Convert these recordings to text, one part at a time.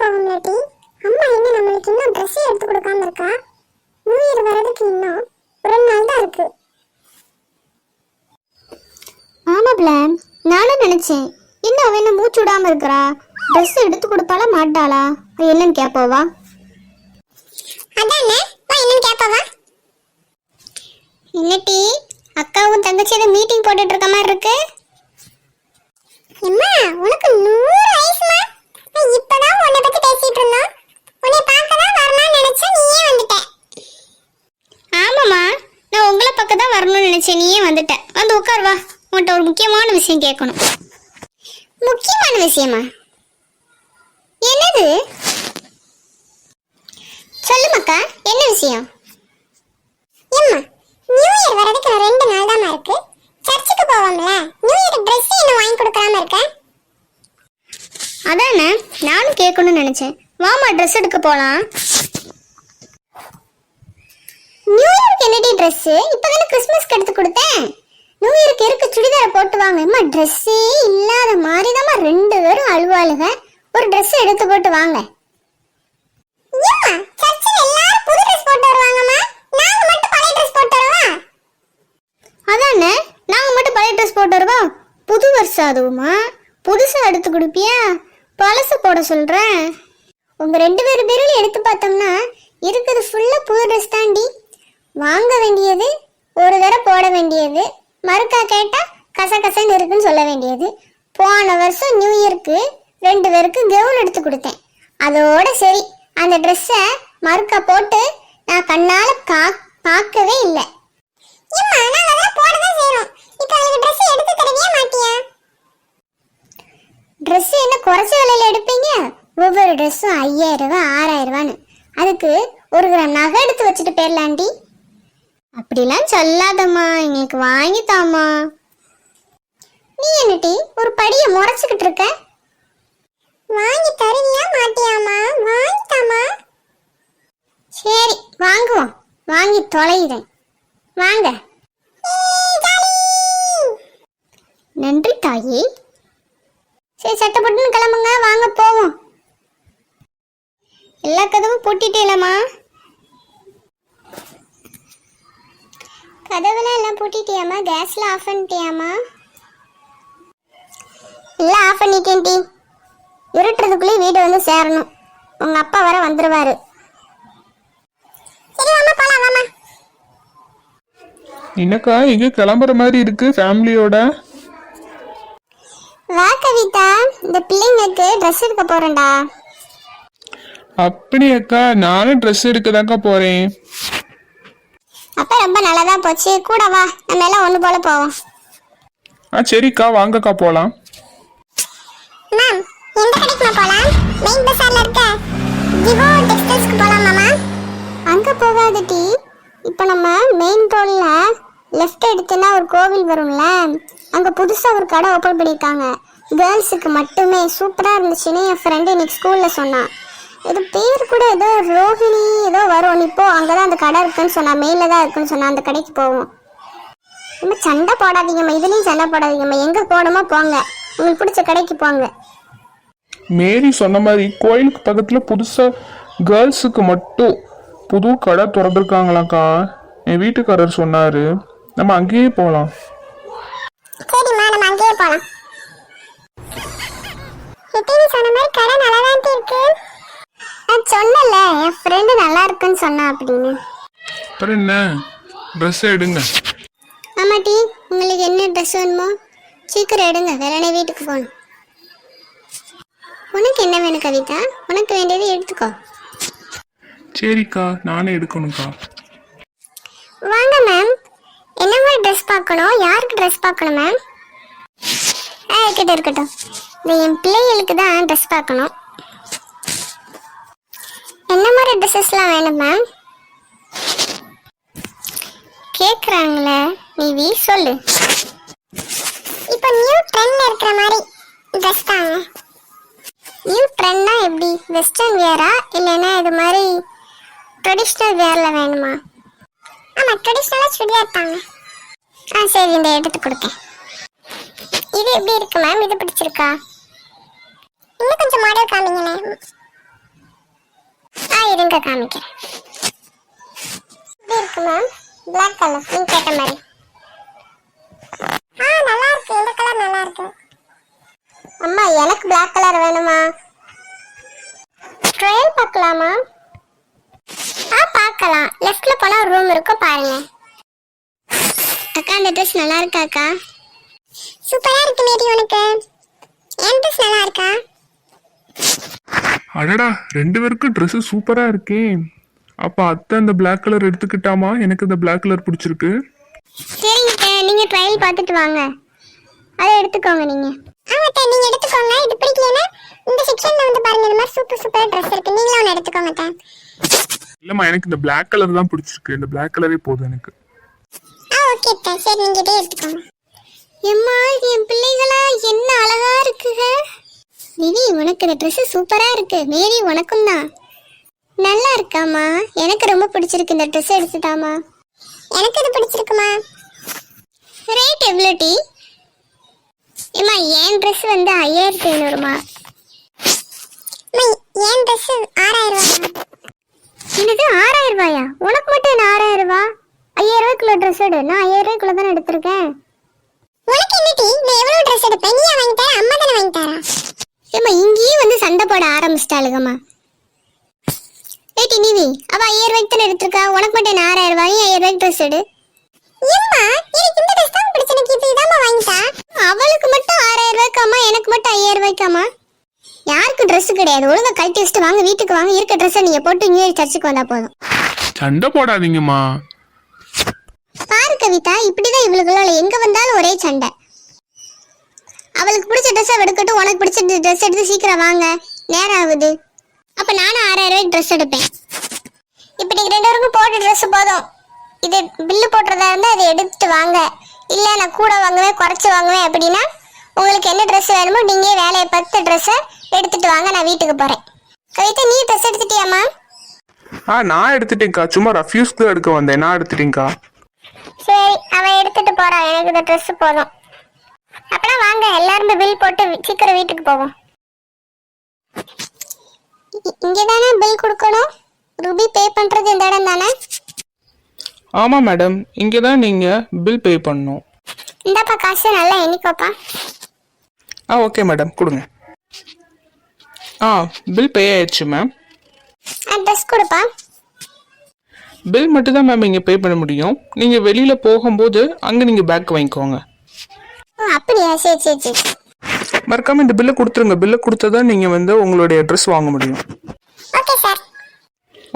போவோம்ல D. அம்மா என்ன நம்மளுக்கு இன்னும் ட்ரெஸ் எடுத்து கொடுக்காம இருக்கா? நியூ இயர் வரதுக்கு இன்னும் 2 நாள் தான் இருக்கு. ஆமாப்ல, நானும் நினைச்சேன் இன்னும் அவ என்ன மூச்சு விடாம இருக்கிறா, ட்ரெஸ் எடுத்து கொடுப்பாளா மாட்டாளா, என்னன்னு கேட்போவா? அதானே, வா என்னன்னு கேட்பவா. என்னட்டி அக்காவும் தங்கச்சியும் மீட்டிங் போட்டுட்டு இருக்க மாதிரி இருக்கு. அம்மா உனக்கு 100 வயசுமா. நான் இப்பதான் உன்னை பத்தி பேசிட்டு இருந்தோம். உன்னை பார்க்க தான் வரணும்னு நினைச்சேன், நீயே வந்துட்ட. ஆமாம்மா, நான் உங்களை பக்கம் தான் வரணும்னு நினைச்சேன், நீயே வந்துட்ட. வந்து உட்கார் வா, உன்கிட்ட ஒரு முக்கியமான விஷயம் கேட்கணும். முக்கியமான விஷயமா? என்னது? சொல்லுமாக்கா, என்ன விஷயம்? அம்மா நியூ இயர் வரதுக்கு 2 நாள் தான் இருக்கு. சர்ச்சுக்கு போவோம்ல, நியூ இயர் ட்ரெஸ் இன்னும் வாங்கி கொடுக்காம இருக்க. அதானே நானும் கேட்கணும்னு நினைச்சேன். வாமா ட்ரெஸ் எடுக்க போலாம். நியூ இயருக்கு என்னடி ட்ரெஸ்? இப்பதானே கிறிஸ்மஸ்க்கு எடுத்து கொடுத்தேன். நியூ இயருக்கு இருக்க சுடிதாரை போட்டு வாங்க. அம்மா ட்ரெஸ்ஸே இல்லாத மாதிரி தான் 2 பேரும் அழுவாளுக. ஒரு ட்ரெஸ் எடுத்து போட்டு வாங்க. அம்மா சர்ச்சில் எல்லாரும் புது ட்ரெஸ் போட்டு வருவாங்கம்மா, நாங்க மட்டும் பழைய ட்ரெஸ் போட்டு வருவோம். அதானே, நாங்கள் மட்டும் பழைய ட்ரெஸ் போட்டு வருவோம். புது வருஷம் அதுவுமா? புதுசாக எடுத்து கொடுப்பியா? பழசு போட சொல்கிறேன். உங்கள் 2 பேரும் எடுத்து பார்த்தோம்னா இருக்குது ஃபுல்லாக புது ட்ரெஸ் தாண்டி. வாங்க வேண்டியது, ஒரு தடவை போட வேண்டியது, மறுக்கா கேட்டால் கசகசன்னு இருக்குன்னு சொல்ல வேண்டியது. போன வருஷம் நியூ இயருக்கு 2 பேருக்கு கவுன் எடுத்து கொடுத்தேன். அதோட சரி, அந்த ட்ரெஸ்ஸை மறுக்கா போட்டு நான் கண்ணால் பார்க்கவே இல்லை. அம்மா நாங்க அதெல்லாம் போட தான் செய்றோம். இப்போ உங்களுக்கு ட்ரெஸ் எடுத்து தரவே மாட்டியா? ட்ரெஸ் என்ன குறைச்ச விலையில எடுப்பீங்க? ஒவ்வொரு ட்ரெஸ்ஸும் 5000 ரூபா 6000 ரூபான்னு. அதுக்கு 1 கிராம் நகை எடுத்து வச்சுட்டு போயிடலாண்டி. அப்படிலாம் சொல்லாதம்மா, எங்களுக்கு வாங்கித்தாம்மா. நீ என்னட்டி ஒரு படியை முறைச்சிக்கிட்டு இருக்க? வாங்கி தருவியா மாட்டியாமா? வாங்கித்தாமா. சரி வாங்குவோம், வாங்கி தொலைகிறேன். வாங்க. நன்றி தாயி. சரி சட்டப்பட்டுன்னு கிளம்புங்க, வாங்க போவோம். எல்லா கதவும் பூட்டிட்டேலம்மா? கதவுலாம் எல்லாம் பூட்டிட்டியாம்மா? கேஸ்லாம் ஆஃப் பண்ணிட்டியாம்மா? எல்லாம் ஆஃப் பண்ணிட்டேன் டி. இருட்டுறதுக்குள்ளேயே வீடு வந்து சேரணும். உங்கள் அப்பா வர வந்துடுவார். சரி வாமா போலாம் வாமா. என்னக்கா எங்க கிளம்புற மாதிரி இருக்கு ஃபேமிலியோட? வா கவிதா, இந்த பிள்ளைங்களுக்கு ட்ரெஸ் எடுக்க போறேன்டா. அப்படியாக்கா, நானும் ட்ரெஸ் எடுக்கதாக்கா போறேன். அப்ப ரொம்ப நல்லதா போச்சு. கூட வா, நம்ம எல்லாம் ஒன்று போல போவோம். சரிக்கா, வாங்கக்கா போலாம். மேம் எந்த கடைக்கு போலாம்? மெயின் பஸார்ல இருக்க ஜிவோ டெக்ஸ்டைல்ஸ்க்கு போலாம் மாமா. அங்க போகாத டி. இப்போ நம்ம மெயின் ரோட்ல லெஃப்ட் எடுத்தோன்னா ஒரு கோவில் வரும்ல, அங்க புதுசா ஒரு கடை ஓப்பன் பண்ணியிருக்காங்க. கேர்ள்ஸுக்கு மட்டுமே. சூப்பரா இருந்துச்சுன்னு என் ஃப்ரெண்டு இன்னைக்கு ஸ்கூல்ல சொன்னான். இது பேர் கூட ஏதோ ரோஹிணி ஏதோ வரும். இப்போ அங்கதான் அந்த கடை இருக்குன்னு சொன்னா, மெயின்ல தான் இருக்குன்னு சொன்னா. அந்த கடைக்கு போவோம். நம்ம சண்டை போடாதீங்கம்மா, இதுலயும் சண்டை போடாதீங்கம்மா. எங்க போகணுமோ போங்க, உங்களுக்கு பிடிச்ச கடைக்கு போங்க. மேரி சொன்ன மாதிரி கோயிலுக்கு பக்கத்துல புதுசா கேர்ள்ஸுக்கு மட்டும் புது கடை திறந்துருக்காங்களாக்கா. என் வீட்டுக்காரர் சொன்னாரு, நம்ம அங்கேயே போகலாம். சரிம்மா நம்ம அங்கேயே போலாம். ஹிட்டினி சொன்ன மாதிரி கடை நல்லா தான் இருக்கு. நான் சொன்னல என் ஃப்ரெண்டு நல்லா இருக்குன்னு சொன்னா அப்படின்னு. அப்புறம் என்ன, ட்ரெஸ் எடுங்க. ஆமா டி, உங்களுக்கு என்ன ட்ரெஸ் வேணுமோ சீக்கிரம் எடுங்க, வேறனே வீட்டுக்கு போகணும். உனக்கு என்ன வேணும் கவிதா? உனக்கு வேண்டியது எடுத்துக்கோ. சரிக்கா, நானே எடுக்கணும்க்கா. வாங்க மேம். என்ன மாதிரி ட்ரெஸ் பார்க்கணும்? யாருக்கு ட்ரெஸ் பார்க்கணும் மேம்? இருக்கட்டும் இருக்கட்டும். இந்த என் பிள்ளைகளுக்கு தான் ட்ரெஸ் பார்க்கணும். என்ன மாதிரி ட்ரெஸ்ஸஸ்லாம் வேணும் மேம்? கேட்குறாங்களே, நீ சொல்லு. இப்போ நியூ ட்ரெண்ட்ல இருக்கிற மாதிரி ட்ரெஸ் தாங்க. நியூ ட்ரெண்ட்னா எப்படி? வெஸ்டர்ன் வேரா இல்லைன்னா இது மாதிரி ட்ரெடிஷ்னல் வேரில் வேணுமா? ஆமாம் ட்ரெடிஷ்னலாக சுடிதார் தாங்க. சரி, இந்த எடுத்து கொடுக்கேன். இது எப்படி இருக்கு மேம்? இது பிடிச்சிருக்கா? இன்னும் கொஞ்சம் மாடல் காமிங்களேன். இருங்க காமிக்கிறேன். எப்படி இருக்கு மேம்? பிளாக் கலர் நீங்க கேட்ட மாதிரி. நல்லா இருக்கு. இந்த கலர் நல்லா இருக்கு. அம்மா எனக்கு பிளாக் கலர் வேணுமா? ட்ரையல் பார்க்கலாமா? பார்க்கலாம். லெஃப்ட்ல போனா ஒரு ரூம் இருக்கும், பாருங்க. அக்கா அந்த ட்ரெஸ் நல்லா இருக்காக்கா? சூப்பரா இருக்கு மேரி. உனக்கு என் ட்ரெஸ் நல்லா இருக்கா? அடடா, ரெண்டு பேருக்கும் Dress சூப்பரா இருக்கே. அப்ப அத்தை அந்த Black கலர் எடுத்துக்கிட்டாமா? எனக்கு இந்த Black கலர் பிடிச்சிருக்கு. சரிங்க, நீங்க ட்ரையல் பார்த்துட்டு வாங்க, அதை எடுத்துக்கோங்க நீங்க. ஆமாட்டா, நீங்க எடுத்துக்கோங்க. இது பிடிக்கலனா இந்த செக்ஷன்ல வந்து பாருங்க, இந்த மாதிரி சூப்பர் சூப்பர் Dress இருக்கு. நீங்களும் ஒன்னு எடுத்துக்கோங்க டா. இல்லம்மா, எனக்கு இந்த Black கலர் தான் பிடிச்சிருக்கு. இந்த Black கலரே போதும் எனக்கு. ஓகே டா, சரி நீங்க இதே எடுத்துக்கோங்க. எம்மா என் பிள்ளைகளா என்ன அழகா இருக்குங்க. நிவி உனக்கு இந்த ட்ரெஸ் சூப்பரா இருக்கு. மேரி உனக்கும் தான் நல்லா இருக்காமா. எனக்கு ரொம்ப பிடிச்சிருக்கு. இந்த ட்ரெஸ் எடுத்துட்டாமா. எனக்கு இது பிடிச்சிருக்குமா? ரேட் எவ்வளோ டி? ஏம்மா என் ட்ரெஸ் வந்து 5500மா. என் ட்ரெஸ் 6000 ரூபாய். என்னது 6000 ரூபாயா? உனக்கு மட்டும் என்ன 6000 ரூபாய்? 5000 ரூபாய்க்குள்ள ட்ரெஸ் எடு. நான் 5000 ரூபாய்க்குள்ள தானே எடுத்திருக்கேன். உனக்கு என்ன டி? நான் எவ்வளவு Dress எடுப்பேன்? நீயா வாங்கி தர? அம்மா தானே வாங்கி தரா? ஏம்மா இங்கேயும் வந்து சண்டை போட ஆரம்பிச்சிட்டாளுங்கம்மா. ஏட்டி நிவி அவ 5000 ரூபாய்க்கு தானே எடுத்திருக்கா. உனக்கு மட்டும் என்ன 6000 ரூபாய்? 5000 ரூபாய்க்கு ட்ரெஸ் எடு. ஏம்மா எனக்கு இந்த Dress தான் பிடிச்சிருக்கு. இது இதாம்மா வாங்கி தா. அவளுக்கு மட்டும் 6000 ரூபாய்க்காமா, எனக்கு மட்டும் 5000 ரூபாய்க்காமா? யாருக்கு ட்ரெஸ் கிடையாது. ஒழுங்கா கழட்டி வச்சுட்டு வாங்க, வீட்டுக்கு வாங்க. இருக்க ட்ரெஸ்ஸை நீங்க போட்டு நியூ இயர் சர்ச்சுக்கு வந்தா போதும். சண்டை போடாதீங்கம்மா. பாரு கவிதா, இப்படிதான் இவளுக்குள்ள எங்க வந்தாலும் ஒரே சண்டை. அவளுக்கு பிடிச்ச ட்ரெஸ்ஸை எடுக்கட்டும், உனக்கு பிடிச்ச ட்ரெஸ் எடுத்து சீக்கிரம் வாங்க, நேரம் ஆகுது. அப்ப நானும் 6000 ரூபாய்க்கு ட்ரெஸ் எடுப்பேன். இப்போ நீங்க ரெண்டு பேருக்கும் போட்ட Dress போதும். இது பில்லு போடுறதா இருந்தா அதை எடுத்துட்டு வாங்க. இல்ல நான் கூட வாங்குவேன், குறைச்சு வாங்குவேன் அப்படின்னா உங்களுக்கு என்ன Dress வேணுமோ நீங்க வேலையை பார்த்து Dress எடுத்துட்டு வாங்க. நான் வீட்டுக்கு போறேன். கவிதா நீ Dress எடுத்துட்டியாமா? நான் எடுத்துட்டேன்க்கா. சும்மா ரஃப்யூஸ்க்கு தான் எடுக்க வந்தேன். நான் எடுத்துட்டேன்க்கா. சரி, அவன் எடுத்துட்டு போறான். எனக்கு இந்த Dress போதும். அப்பலாம் வாங்க, எல்லாருமே பில் போட்டு சீக்கிரம் வீட்டுக்கு போவோம். இங்க தானே பில் கொடுக்கணும்? ரூபி பே பண்றது இந்த இடம் தானே? ஆமா மேடம், இங்கே தான் நீங்க பில் பே பண்ணணும். இந்தாப்பா காசு, நல்லா எண்ணிக்கோப்பா. ஓகே மேடம், கொடுங்க. பில் பே ஆயிடுச்சு மேம். ட்ரெஸ் கொடுப்பா. பில் மட்டும் தான் மேம் இங்கே பே பண்ண முடியும். நீங்கள் வெளியில் போகும்போது அங்கே நீங்கள் பேக் வாங்கிக்கோங்க. அப்படியா? சரி சரி சரி. மறக்காமல் இந்த பில்லை கொடுத்துருங்க. பில்லை கொடுத்தா தான் நீங்கள் வந்து உங்களுடைய ட்ரெஸ் வாங்க முடியும். Okay sir.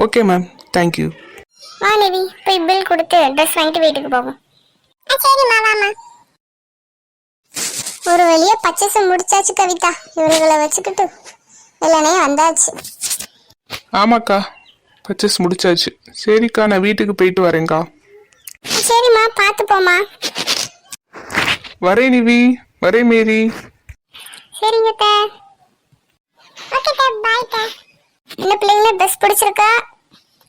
Okay ma'am, thank you. வா நிவி, போய் பில் கொடுத்து ட்ரெஸ் வாங்கிட்டு வீட்டுக்கு போவோம். சரிம்மா, வாமா. ஒரு வழியா பர்ச்சேஸ் முடிச்சாச்சு கவிதா. இவர்களை வச்சுக்கிட்டு எல்லாமே வந்தாச்சு. ஆமாக்கா, பர்ச்சேஸ் முடிச்சாச்சு. சரிக்கா, நான் வீட்டுக்கு போயிட்டு வரேன்க்கா. சரிம்மா, பார்த்து போமா. வரேன் நிவி, வரேன் மேரி. சரிங்க தே. ஓகே தே, பாய் தே. என்ன பிள்ளைங்கள ட்ரெஸ் பிடிச்சிருக்கா?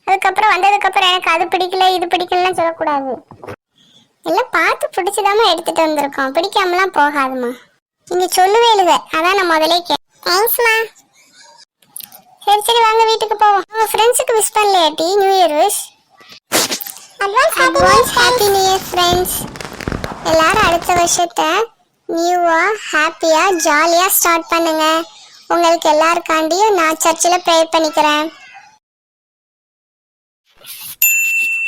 அதுக்கப்புறம் வந்ததுக்கப்புறம் எனக்கு அது பிடிக்கல இது பிடிக்கலன்னு சொல்லக்கூடாது. எல்லாம் பார்த்து பிடிச்சதாம எடுத்துட்டு வந்திருக்கோம். பிடிக்காமலாம் போகாதுமா. நீங்க சொல்லுவேலுங்க, அதான் நான் முதலே தேங்க்ஸ்மா. சரி சரி, வாங்க வீட்டுக்கு போவோம். உங்க ஃப்ரெண்ட்ஸுக்கு விஷ் பண்ணலையாட்டி new year wish? Advance happy new year friends. எல்லாரும் அடுத்த வருஷத்தை நியூவா ஹாப்பியா ஜாலியா ஸ்டார்ட் பண்ணுங்க. உங்களுக்கு எல்லாருக்காண்டியும் நான் சர்ச்சில் ப்ரேயர் பண்ணிக்கிறேன்.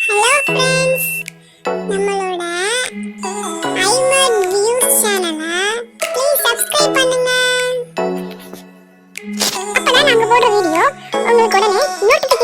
ஹலோ ஃப்ரெண்ட்ஸ், நம்மளோட ஐமட் வியூஸ் சேனலை ப்ளீஸ் சப்ஸ்கிரைப் பண்ணுங்க. அப்பதான் நாங்க போடுற வீடியோ உங்களுக்கு உடனே நோட்டிஃபிகேஷன்